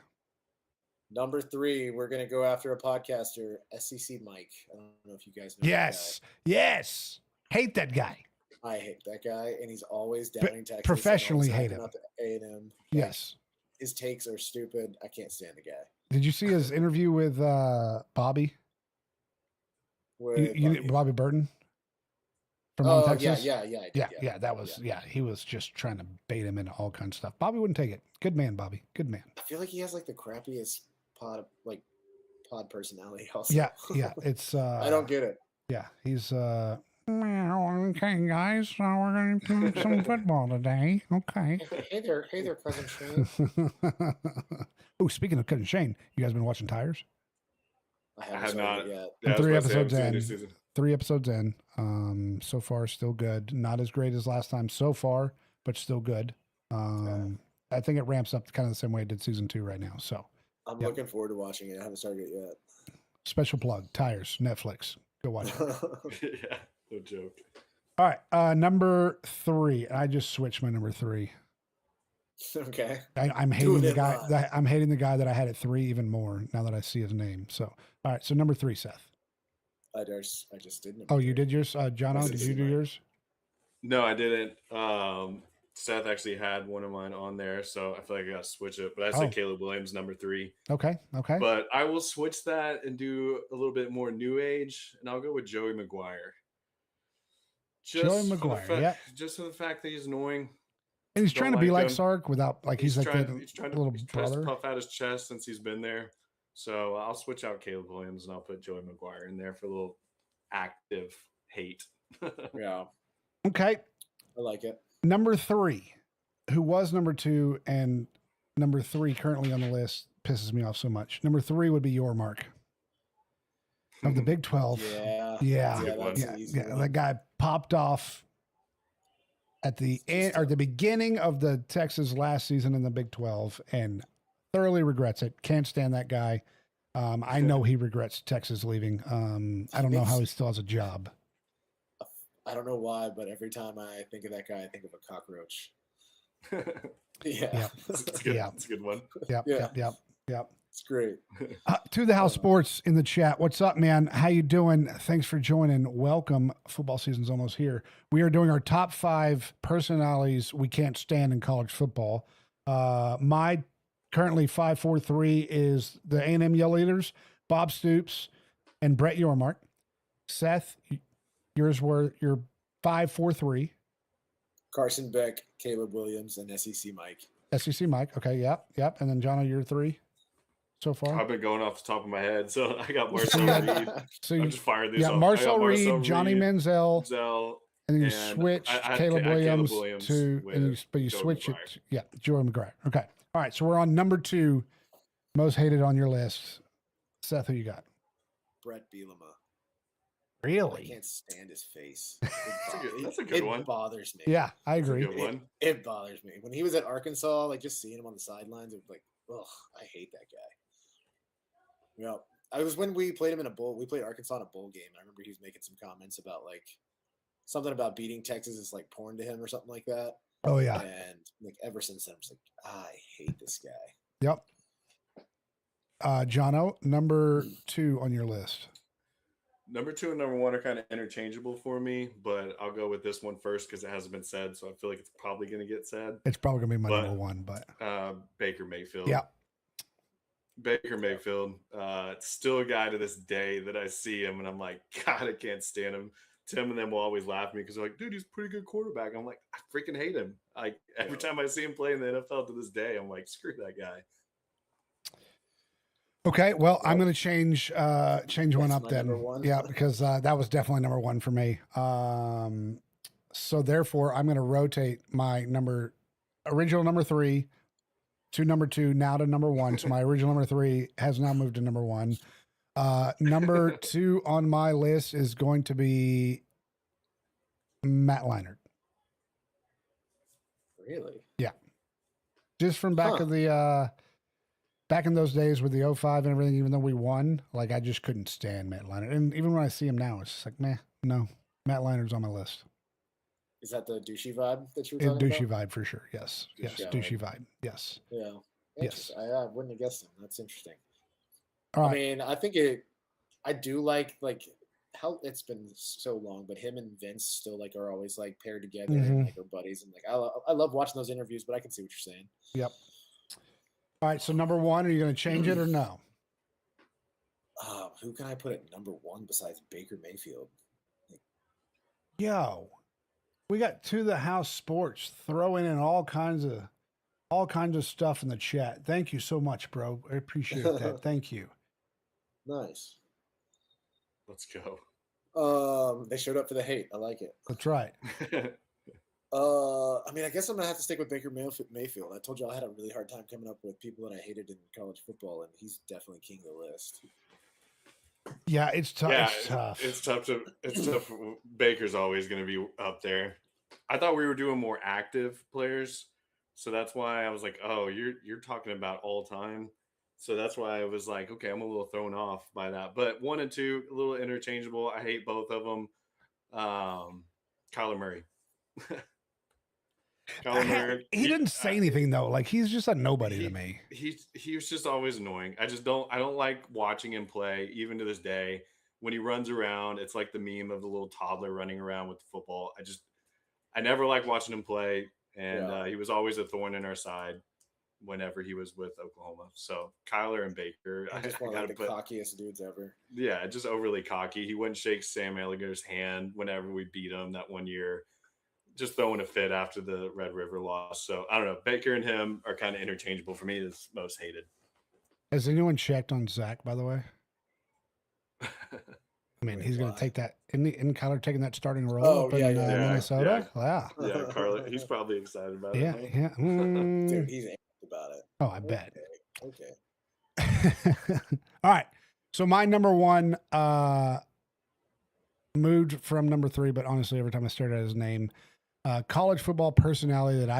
Number 3, we're going to go after a podcaster, SEC Mike. I don't know if you guys know Yes. Yes. Hate that guy. that guy. I hate that guy, and he's always downing Texas. Professionally hate him. A&M. Yes. His takes are stupid. I can't stand the guy. Did you see his interview with Bobby? Bobby Burton from on Texas? Yeah. That was he was just trying to bait him into all kinds of stuff. Bobby wouldn't take it. Good man, Bobby. Good man. I feel like he has like the crappiest pod personality also. Yeah. It's I don't get it. yeah, he's okay, guys. So we're gonna play some football today. Okay. Hey there, cousin Shane. Oh, speaking of cousin Shane, you guys been watching Tires? I haven't have started not. it yet. Yeah, I was Three about to say, I episodes haven't seen in. the season. 3 episodes in. So far, still good. Not as great as last time so far, but still good. I think it ramps up kind of the same way it did season 2 right now. So, I'm Yep. looking forward to watching it. I haven't started it yet. special plug: Tires, Netflix. Go watch it. Yeah, no joke. All right, number 3. I just switched my number 3. Okay. I'm Do hating it the in guy. live. I'm hating the guy that I had at 3 even more now that I see his name. So, all right. So number 3, Seth. I just did. Oh, you did yours, Jono? Yes, Did it's you do mine. yours? No, I didn't. Seth actually had one of mine on there, so I feel like I got to switch it. But I said Oh. Caleb Williams, number 3. Okay. Okay. But I will switch that and do a little bit more new age, and I'll go with Joey Maguire. Joey Maguire. Yep. Just for the fact that he's annoying. And he's Don't trying to be like him. Sark without like he's like the he's trying little to brother. puff out his chest since he's been there. So I'll switch out Caleb Williams and I'll put Joey Maguire in there for a little active hate. Yeah, Okay. I like it. Number 3, who was number 2 and number 3 currently on the list, pisses me off so much. Number 3 would be your Mark of the Big 12. Yeah. That's an easy one. That guy popped off at the end or the beginning of the Texas last season in the Big 12 and thoroughly regrets it. Can't stand that guy. I know he regrets Texas leaving. I don't know how he still has a job. I don't know why, but every time I think of that guy, I think of a cockroach. Yeah. Yep. It's good. Yeah. It's a good one. Yep. Yeah. Yep. It's great. To the House Sports in the chat. What's up, man? How you doing? Thanks for joining. Welcome. Football season's almost here. We are doing our top 5 personalities we can't stand in college football. My currently 5, 4, 3 is the A&M Yell Leaders, Bob Stoops, and Brett Yormark. Seth, yours were your 5, 4, 3. Carson Beck, Caleb Williams, and SEC Mike. SEC Mike. Okay. Yep. And then Jono, your 3 so far. I've been going off the top of my head, so I got Marcel Reed. So I'm you, just firing these yeah, off. I Marcel got Reed, Johnny Manziel, Zell, and then you and switched I Caleb had Williams, Caleb to, with and you, but you Joey switch Maguire. it. Yeah, Joey McGuire. Okay. All right. So we're on number 2, most hated on your list. Seth, who you got? Brett Bielema. I Really? can't stand his face. That's a good one. It bothers me. Yeah, I That's a agree. good one. It bothers me. When he was at Arkansas, like just seeing him on the sidelines, it was like, ugh, I hate that guy. Yeah. I was when we played him in a bowl. We played Arkansas in a bowl game. I remember he was making some comments about like something about beating Texas is like porn to him or something like that. Oh yeah. And like ever since then, I'm just like, I hate this guy. Yep. Jono, number 2 on your list. Number 2 and number 1 are kind of interchangeable for me, but I'll go with this one first because it hasn't been said, so I feel like it's probably going to get said. It's probably gonna be my But- number 1, but Baker Mayfield. yeah. Baker Mayfield. Still a guy to this day that I see him and I'm like, God, I can't stand him. Tim and them will always laugh at me because they're like, dude, he's a pretty good quarterback. I'm like, I freaking hate him. Like every time I see him play in the NFL to this day, I'm like, screw that guy. Okay, well, I'm going to change one That's up my then. number 1. Yeah, because that was definitely number 1 for me. So therefore, I'm going to rotate my original number 3 to number 2, now to number 1. So my original number 3 has now moved to number 1. Number 2 on my list is going to be Matt Leinart. Really? Just from back of the back in those days with the 05 and everything, even though we won, like I just couldn't stand Matt Leinart. And even when I see him now, it's just like, meh, no. Matt Leinart's on my list. Is that the douchey vibe that you were A talking douchey about? vibe for sure. Yes. Yes. Yeah, Douchey vibe. Yes. Yeah. Yes. Interesting. I wouldn't have guessed him. That's interesting. All right. I mean, I do like how it's been so long, but him and Vince still like are always like paired together and like are buddies, and like I love watching those interviews, but I can see what you're saying. Yep. All right. So number 1, are you going to change it or no? Who can I put at number 1 besides Baker Mayfield? Yo, we got To the House Sports throwing in all kinds of stuff in the chat. Thank you so much, bro. I appreciate that. Thank you. Nice. Let's go. They showed up for the hate. I like it. That's right. I mean, I guess I'm gonna have to stick with Baker Mayfield. I told you I had a really hard time coming up with people that I hated in college football, and he's definitely king of the list. Yeah, it's tough. Yeah, It's tough. It's tough. Baker's always going to be up there. I thought we were doing more active players, so that's why I was like, "Oh, you're talking about all time." So that's why I was like, "Okay, I'm a little thrown off by that." But 1 and 2, a little interchangeable. I hate both of them. Kyler Murray. Kyler Murray. He didn't say anything though. Like he's just a nobody to he me. he was just always annoying. I don't like watching him play even to this day. When he runs around, it's like the meme of the little toddler running around with the football. I never liked watching him play, and he was always a thorn in our side whenever he was with Oklahoma. So Kyler and Baker, I just one of the cockiest dudes ever. Yeah, just overly cocky. He wouldn't shake Sam Ehlinger's hand whenever we beat him that one year. Just throwing a fit after the Red River loss. So I don't know. Baker and him are kind of interchangeable for me. It's most hated. Has anyone checked on Zach, by the way? I mean, he's going to take that. Isn't Kyler taking that starting role up in Minnesota? Yeah. Yeah, Carla, he's probably excited about it. Yeah. Dude, he's amped about it. Oh, I bet. Okay. All right. So my number one moved from number 3, but honestly, every time I stared at his name, college football personality that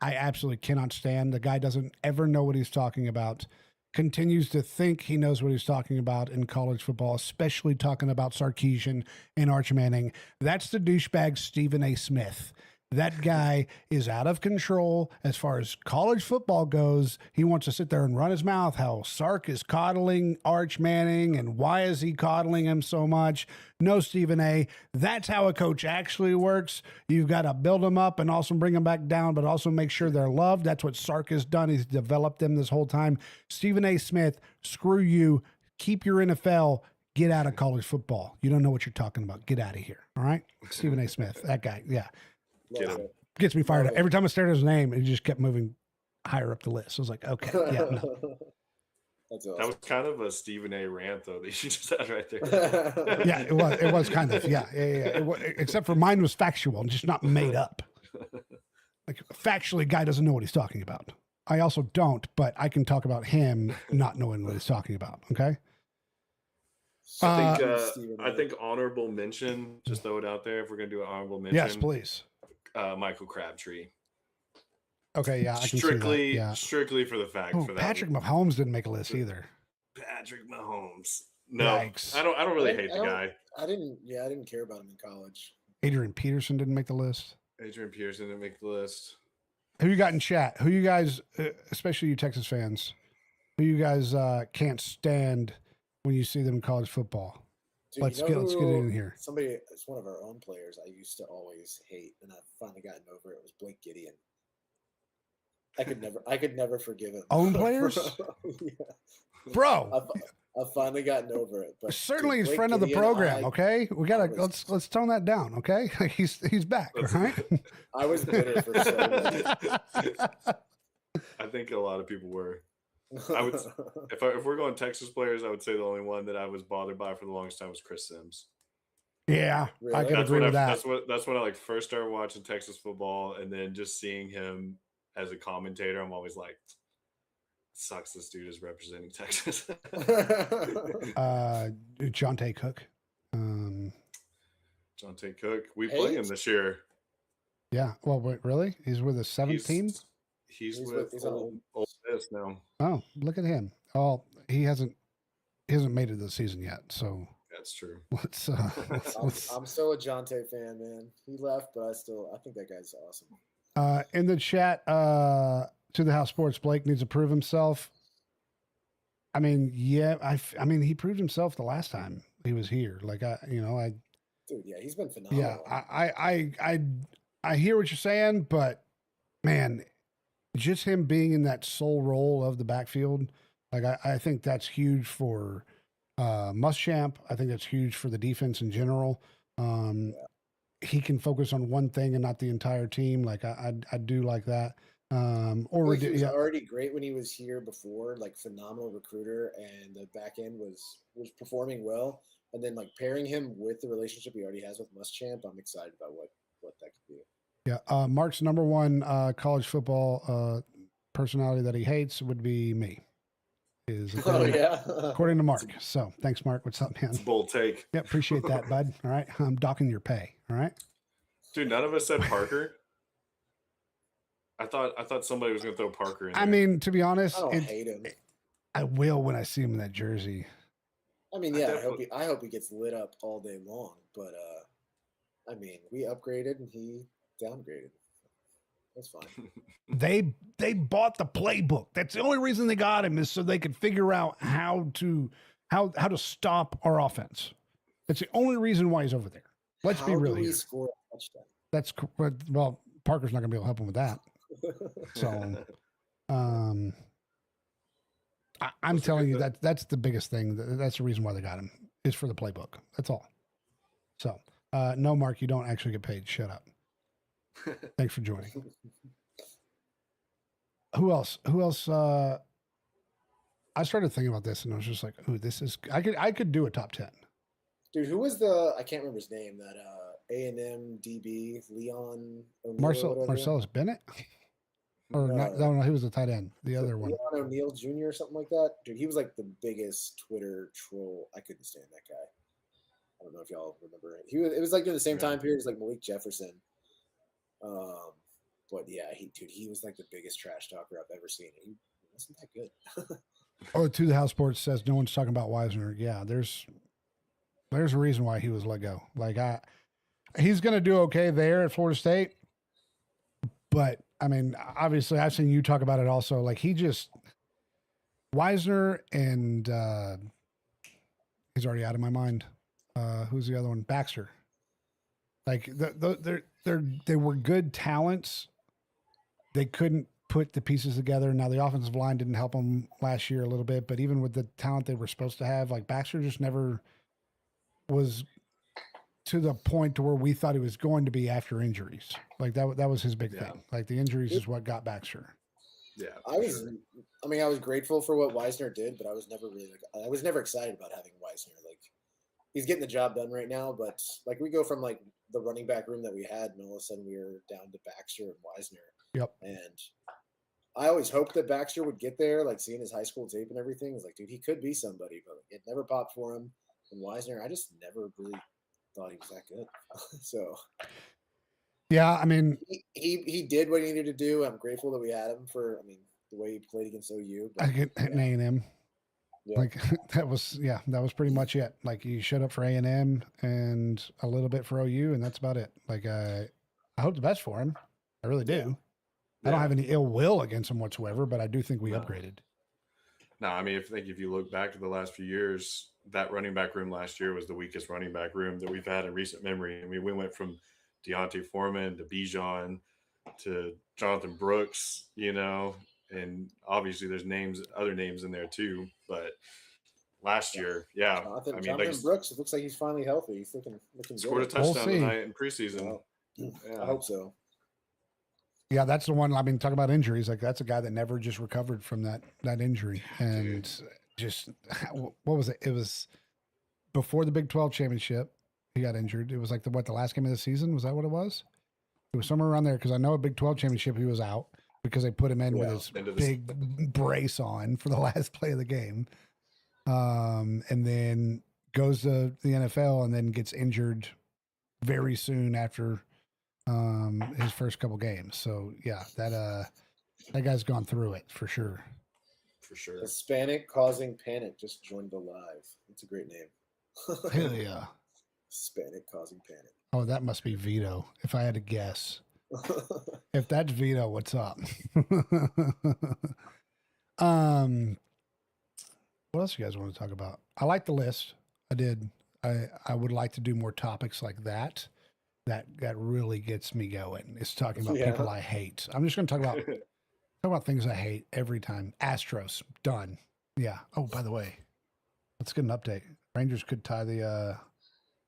I absolutely cannot stand. The guy doesn't ever know what he's talking about. Continues to think he knows what he's talking about in college football, especially talking about Sarkisian and Arch Manning. That's the douchebag Stephen A. Smith. That guy is out of control as far as college football goes. He wants to sit there and run his mouth how Sark is coddling Arch Manning and why is he coddling him so much? No, Stephen A., that's how a coach actually works. You've got to build them up and also bring them back down, but also make sure they're loved. That's what Sark has done. He's developed them this whole time. Stephen A. Smith, screw you. Keep your NFL. Get out of college football. You don't know what you're talking about. Get out of here. All right? Stephen A. Smith, that guy. Yeah. Gets me fired up. Every time I stared at his name, it just kept moving higher up the list. I was like, okay, yeah, no. That's awesome. That was kind of a Stephen A. rant, though, that you just had right there. Yeah, it was kind of, yeah. Except for mine was factual and just not made up. Like, factually, guy doesn't know what he's talking about. I also don't, but I can talk about him not knowing what he's talking about, okay? I think honorable mention, just throw it out there if we're going to do an honorable mention. Yes, please. Michael Crabtree. Okay, yeah, I can strictly, see that. Yeah. Strictly for the fact for that. Patrick Mahomes didn't make a list either. Patrick Mahomes. No, Yikes. I don't really hate the guy. I didn't care about him in college. Adrian Peterson didn't make the list. Adrian Peterson didn't make the list. Who you got in chat? Who you guys, especially you Texas fans, who you guys can't stand when you see them in college football? Dude, let's get it in here. Somebody, it's one of our own players I used to always hate, and I've finally gotten over it. It was Blake Gideon. I could never forgive him. Own players? Yeah. Bro. I've finally gotten over it. But certainly he's friend of the program, okay? We gotta let's tone that down, okay? He's back, right? I was bitter for so long. I think a lot of people were. I would, if we're going Texas players, I would say the only one that I was bothered by for the longest time was Chris Sims. Yeah, really? I could agree with that. That's when I like first started watching Texas football, and then just seeing him as a commentator, I'm always like, sucks this dude is representing Texas. Jonte Cook. Jonte Cook. We play him this year. Yeah. Well, wait, really? He's with a 17? He's with Ole Miss now. Oh, look at him. Oh, he hasn't made it this season yet. So that's true. Let's I'm still a Jonte fan, man. He left, but I think that guy's awesome. In the chat, to the House Sports, Blake needs to prove himself. I mean, yeah, I mean, he proved himself the last time he was here. Like, dude, yeah, he's been phenomenal. Yeah, I hear what you're saying, but man, just him being in that sole role of the backfield, like I think that's huge for Muschamp. I think that's huge for the defense in general. He can focus on one thing and not the entire team. Like I do like that. He was already great when he was here before, like phenomenal recruiter, and the back end was performing well. And then like pairing him with the relationship he already has with Muschamp, I'm excited about what that could be. Yeah, Mark's number one college football personality that he hates would be me. Is Oh yeah. according to Mark. So thanks, Mark. What's up, man? It's a bold take. Yeah, appreciate that, bud. All right, I'm docking your pay. All right. Dude, none of us said Parker. I thought somebody was gonna throw Parker in there. I mean, to be honest, I don't hate him. I will when I see him in that jersey. I mean, yeah, I hope he gets lit up all day long. But I mean, we upgraded and he downgraded. That's fine. They bought the playbook. That's the only reason they got him, is so they could figure out how to stop our offense. That's the only reason why he's over there. Let's be real here. Score a touchdown? That's well, Parker's not gonna be able to help him with that. So, I'm telling you that's the biggest thing. That's the reason why they got him, is for the playbook. That's all. So, no, Mark, you don't actually get paid. Shut up. Thanks for joining. Who else? I started thinking about this and I was just like, "Ooh, this is." I could do a top 10. Dude, who was I can't remember his name. That A&M DB Leon O'Neal. Marcellus Bennett, or not? No, he was the tight end. The other one, Leon O'Neal Jr. or something like that. Dude, he was like the biggest Twitter troll. I couldn't stand that guy. I don't know if y'all remember it. It was like during the same time period as like Malik Jefferson. But yeah, he was like the biggest trash talker I've ever seen. He wasn't that good. Oh, To the House Sports says no one's talking about Wisner. Yeah, there's a reason why he was let go. Like he's going to do okay there at Florida State. But I mean, obviously I've seen you talk about it also. Like Wisner and he's already out of my mind. Who's the other one? Baxter. Like they were good talents. They couldn't put the pieces together. Now the offensive line didn't help them last year a little bit, but even with the talent they were supposed to have, like Baxter just never was to the point to where we thought he was going to be after injuries. Like that was his big thing. Like the injuries is what got Baxter. Yeah. I was grateful for what Wisner did, but I was never excited about having Wisner. Like he's getting the job done right now, but like we go from like the running back room that we had, and all of a sudden we were down to Baxter and Wisner. Yep. And I always hoped that Baxter would get there, like seeing his high school tape and everything. It's like, dude, he could be somebody, but it never popped for him. And Wisner, I just never really thought he was that good. So, yeah, I mean, he did what he needed to do. I'm grateful that we had him for. I mean, the way he played against OU. But, I get an A&M. Yeah. Like that was pretty much it. Like he showed up for A&M and a little bit for OU, and that's about it. Like I hope the best for him. I really do. I don't have any ill will against him whatsoever, but I do think we upgraded. No, I mean, if you look back to the last few years, that running back room last year was the weakest running back room that we've had in recent memory. I mean, we went from Deontay Foreman to Bijan to Jonathan Brooks, and obviously there's other names in there too. But last year, Jonathan Brooks, it looks like he's finally healthy. He's looking scored good. a touchdown tonight in preseason. I hope so. Yeah, that's the one. I mean, talk about injuries. Like that's a guy that never just recovered from that injury, and just what was it? It was before the Big 12 championship. He got injured. It was like the last game of the season. Was that what it was? It was somewhere around there because I know a Big 12 championship he was out because they put him in with his big brace on for the last play of the game, and then goes to the NFL and then gets injured very soon after. His first couple games. So yeah, that guy's gone through it for sure. For sure. Hispanic causing panic just joined the live. It's a great name. Hell yeah. Hispanic causing panic. Oh, that must be Vito, if I had to guess. If that's Vito, what's up? What else you guys want to talk about? I like the list. I did. I would like to do more topics like that. That really gets me going. It's talking about people I hate. I'm just going to talk about things I hate every time. Astros, done. Yeah. Oh, by the way, let's get an update. Rangers could tie the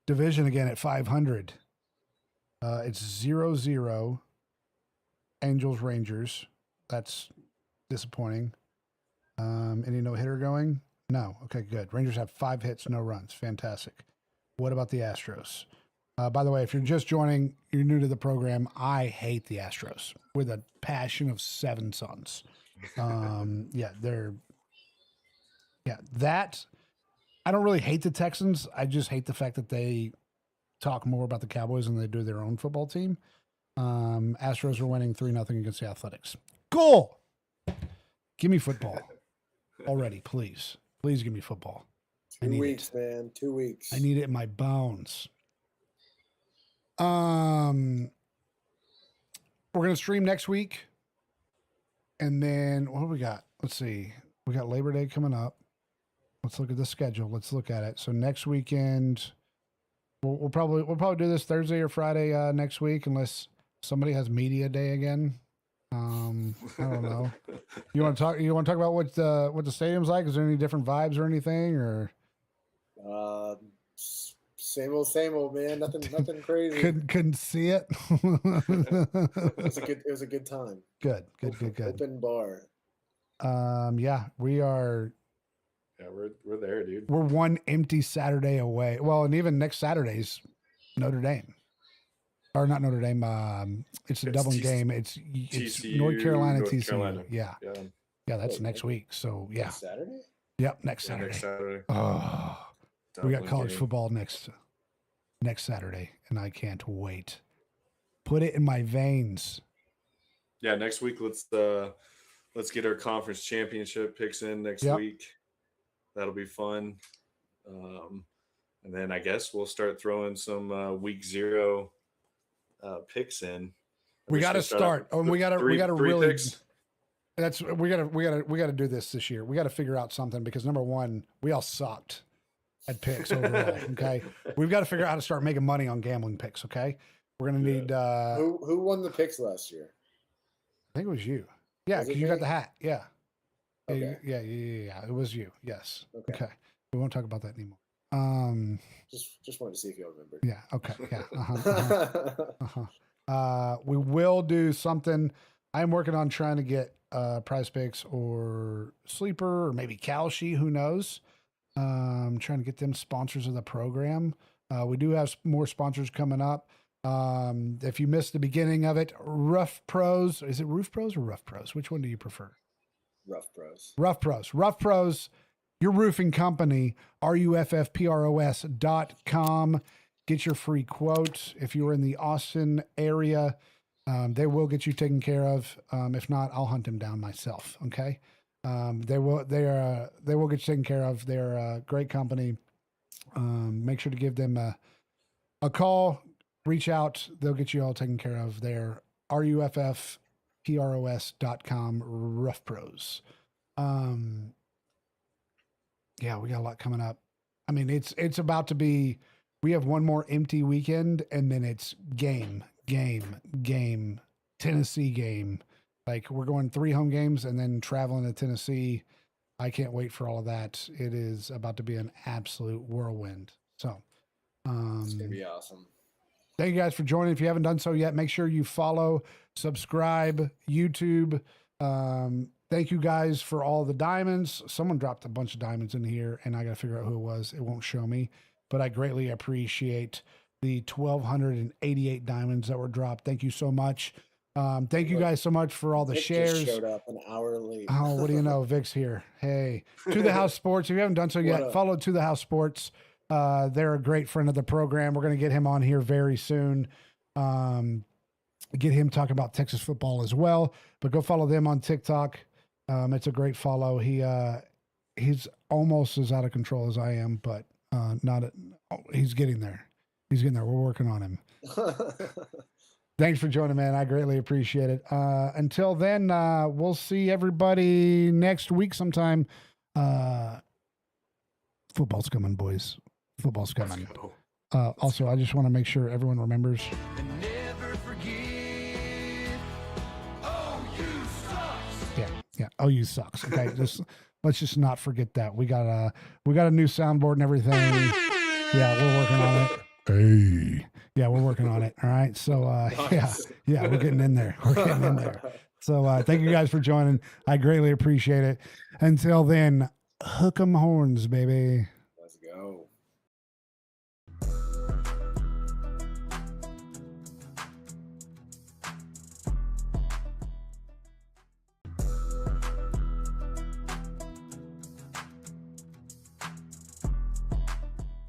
division again at 500. It's 0-0. Angels, Rangers. That's disappointing. Any no-hitter going? No. Okay, good. Rangers have 5 hits, no runs. Fantastic. What about the Astros? By the way, if you're just joining, you're new to the program, I hate the Astros with a passion of 7 sons. Yeah, Yeah, that I don't really hate the Texans. I just hate the fact that they talk more about the Cowboys than they do their own football team. Astros are winning 3-0 against the Athletics. Goal. Give me football already, please. Please give me football. 2 weeks, man. 2 weeks. I need it in my bones. We're gonna stream next week, and then what do we got? Let's see. We got Labor Day coming up. Let's look at the schedule. Let's look at it. So next weekend, we'll probably do this Thursday or Friday next week, unless somebody has media day again. I don't know. You want to talk about what the stadium's like? Is there any different vibes or anything, or? Same old, man. Nothing crazy. Couldn't see it. It was a good time. Good. Open bar. Yeah, we are. Yeah, we're there, dude. We're one empty Saturday away. Well, and even next Saturday's Notre Dame, or not Notre Dame. It's a doubling game. It's TCU, North Carolina, North TCU. Carolina. Yeah. That's next week. So yeah. Next Saturday. Yep, next Yeah, Saturday. next Saturday. Oh, we got Doubling college game. football next Saturday, and I can't wait. Put it in my veins. Yeah, next week let's get our conference championship picks in next week. That'll be fun. And then I guess we'll start throwing some week 0 picks in. We got to start. We got to three really. picks. We got to do this year. We got to figure out something because number one, we all sucked at picks overall. Okay, we've got to figure out how to start making money on gambling picks. Okay, we're gonna need. Who won the picks last year? I think it was you. Yeah, because you got the hat. Yeah. Okay. Yeah. It was you. Yes. Okay. We won't talk about that anymore. Just wanted to see if you remembered. Yeah. Okay. Yeah. We will do something. I'm working on trying to get Prize Picks or Sleeper or maybe Kalshi. Who knows? Trying to get them sponsors of the program. We do have more sponsors coming up. If you missed the beginning of it, Rough Pros. Is it Roof Pros or Rough Pros? Which one do you prefer? Rough Pros. Rough Pros. Rough Pros, your roofing company, ruffpros.com. Get your free quote. If you're in the Austin area, they will get you taken care of. If not, I'll hunt them down myself. Okay. They will get you taken care of. They're a great company. Make sure to give them a call, reach out. They'll get you all taken care of. They're ruffpros.com, Rough Pros. Yeah, we got a lot coming up. I mean, it's about to be, we have one more empty weekend and then it's game, Tennessee game. Like we're going 3 home games and then traveling to Tennessee. I can't wait for all of that. It is about to be an absolute whirlwind. So, it's going to be awesome. Thank you guys for joining. If you haven't done so yet, make sure you follow, subscribe, YouTube. Thank you guys for all the diamonds. Someone dropped a bunch of diamonds in here and I got to figure out who it was. It won't show me, but I greatly appreciate the 1,288 diamonds that were dropped. Thank you so much. Thank you guys so much for all the Vic shares. just showed up an hour late. Oh, what do you know? Vic's here. Hey, To the House Sports. If you haven't done so yet, follow To the House Sports. They're a great friend of the program. We're going to get him on here very soon. Get him talking about Texas football as well. But go follow them on TikTok. It's a great follow. He's almost as out of control as I am, but he's getting there. He's getting there. We're working on him. Thanks for joining, man. I greatly appreciate it. Until then, we'll see everybody next week sometime. Football's coming, boys. Football's coming. Also, I just want to make sure everyone remembers. And never forget, OU sucks. Yeah. OU sucks. Okay, let's just not forget that. We got a new soundboard and everything. Yeah, we're working on it. Hey. Yeah, we're working on it. All right. So yeah, we're getting in there. So thank you guys for joining. I greatly appreciate it. Until then, hook 'em horns, baby.